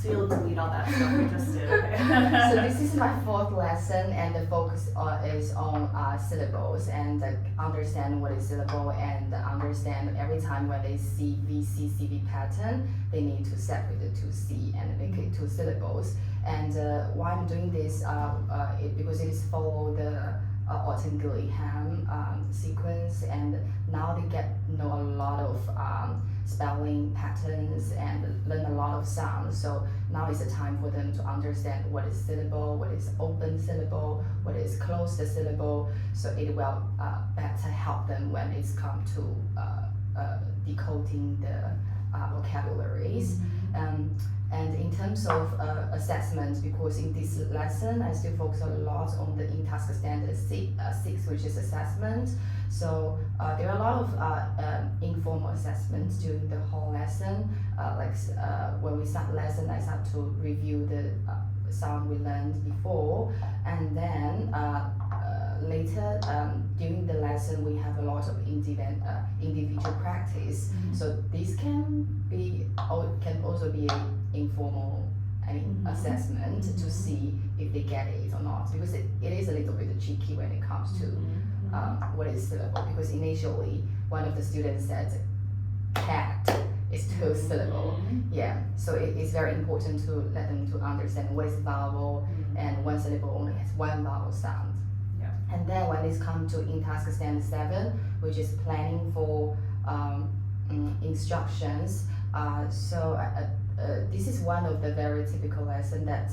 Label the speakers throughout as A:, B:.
A: So you'll delete all that stuff we just did. Okay.
B: So this is my fourth lesson, and the focus is on syllables and understand what is syllable, and understand every time when they see VCCV pattern, they need to separate it to C and make it two syllables. And why I'm doing this, because it is follow the Orton-Gillingham sequence, and now they know a lot of spelling patterns and learn a lot of sounds. So now is the time for them to understand what is syllable, what is open syllable, what is closed syllable. So it will better help them when it's come to decoding the vocabularies. And in terms of assessment, because in this lesson I still focus a lot on the in-task standard 6, which is assessment. So there are a lot of informal assessments during the whole lesson. When we start the lesson, I start to review the sound we learned before, and then later during the lesson we have a lot of individual practice. So this can also be an informal assessment to see if they get it or not, because it is a little bit tricky when it comes to what is syllable, because initially one of the students said cat is two syllable. Yeah, so it is very important to let them to understand what is vowel, and one syllable only has one vowel sound. And then when it's come to in-task standard 7, which is planning for instructions, this is one of the very typical lesson that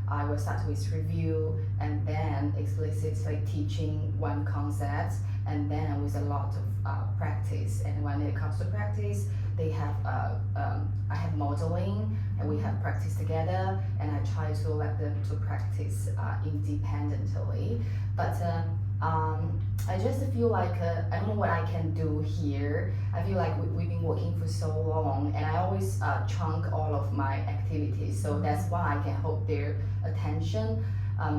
B: I will start with review, and then explicitly teaching one concept, and then with a lot of practice. And when it comes to practice, they have I have modeling, and we have practice together, and I try to let them to practice independently. But I just feel like I don't know what I can do here. I feel like we've been working for so long, and I always chunk all of my activities, so that's why I can hold their attention.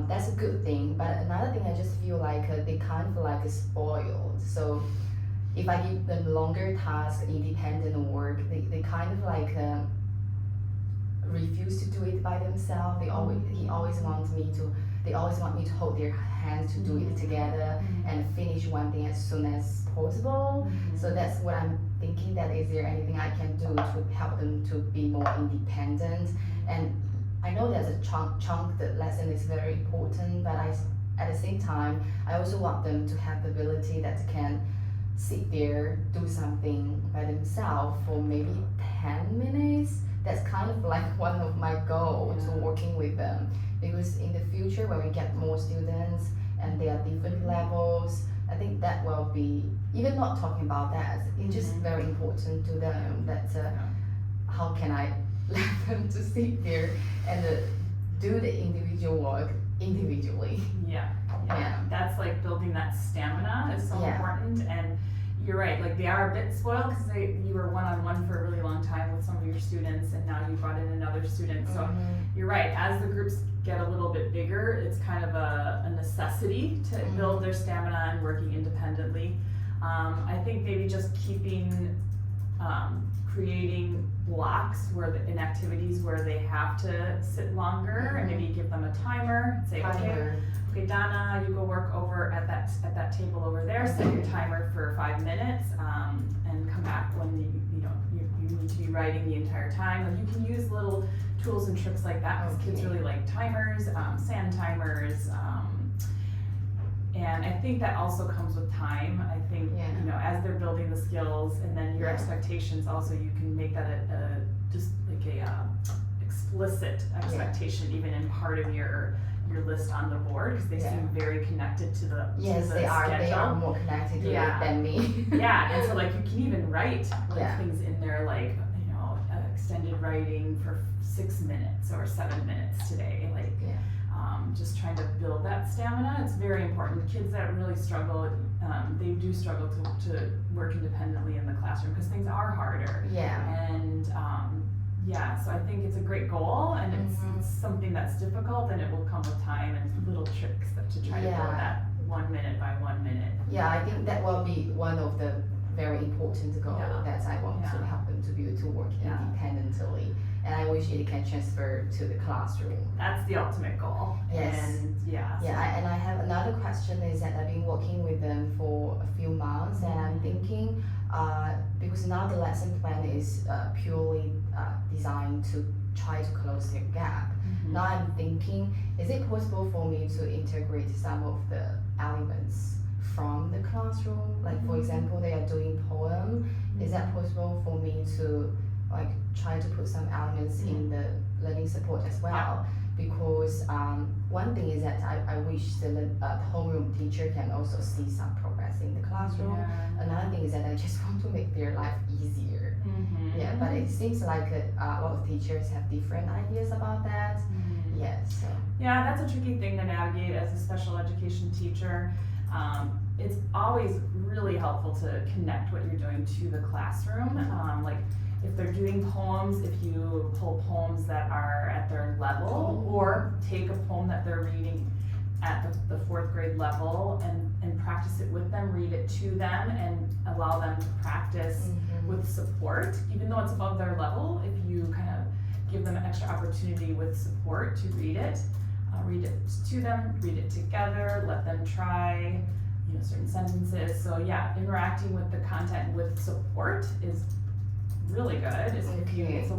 B: That's a good thing. But another thing, I just feel like they kind of like spoiled. So if I give them longer tasks, independent work, they kind of like refuse to do it by themselves. They always want me to hold their hands to do it together and finish one thing as soon as possible. So that's what I'm thinking, that is there anything I can do to help them to be more independent. And I know that the chunk the lesson is very important, but at the same time I also want them to have the ability that can sit there, do something by themselves for maybe 10 minutes. That's kind of like one of my goals to working with them, because in the future when we get more students and they are different levels, I think that will be, even not talking about that, it's just very important to them that how can I let them to sit there and do the individual work individually.
A: Yeah. That's like building that stamina is so important. And you're right, like they are a bit spoiled because you were one-on-one for a really long time with some of your students, and now you brought in another student. So you're right, as the groups get a little bit bigger, it's kind of a necessity to build their stamina and working independently. I think maybe just creating blocks in activities where they have to sit longer, and maybe give them a timer. Say, okay, Donna, you go work over at that table over there. Set your timer for 5 minutes, and come back when you need to be writing the entire time. And you can use little tools and tricks like that, because kids really like timers, sand timers. And I think that also comes with time. I think as they're building the skills, and then your expectations also, you can make that just like a explicit expectation, even in part of your list on the board, because they seem very connected to the
B: Yes,
A: to the
B: they are.
A: schedule.
B: They are more connected to it than me.
A: And so like you can even write things in there, like extended writing for 6 minutes or 7 minutes today, like. Just trying to build that stamina. It's very important. Kids that really struggle, they do struggle to work independently in the classroom because things are harder. And so I think it's a great goal, and it's something that's difficult, and it will come with time and little tricks to try to build that 1 minute by 1 minute.
B: I think that will be one of the very important goals that I want to help them to be able to work independently. and I wish it can transfer to the classroom.
A: That's the ultimate goal.
B: Yes.
A: And yeah.
B: Yeah, and I have another question is that I've been working with them for a few months, and I'm thinking, because now the lesson plan is purely designed to try to close the gap. Now I'm thinking, is it possible for me to integrate some of the elements from the classroom? Like for example, they are doing poem. Is that possible for me to like try to put some elements in the learning support as well? Because one thing is that I wish the homeroom teacher can also see some progress in the classroom. Another thing is that I just want to make their life easier. Yeah, but it seems like a lot of teachers have different ideas about that. Yeah, so.
A: Yeah, that's a tricky thing to navigate as a special education teacher. It's always really helpful to connect what you're doing to the classroom. Like if they're doing poems, if you pull poems that are at their level, or take a poem that they're reading at the fourth grade level and practice it with them, read it to them, and allow them to practice with support, even though it's above their level. If you kind of give them an extra opportunity with support to read it to them, read it together, let them try, certain sentences. So yeah, interacting with the content with support is really good. It's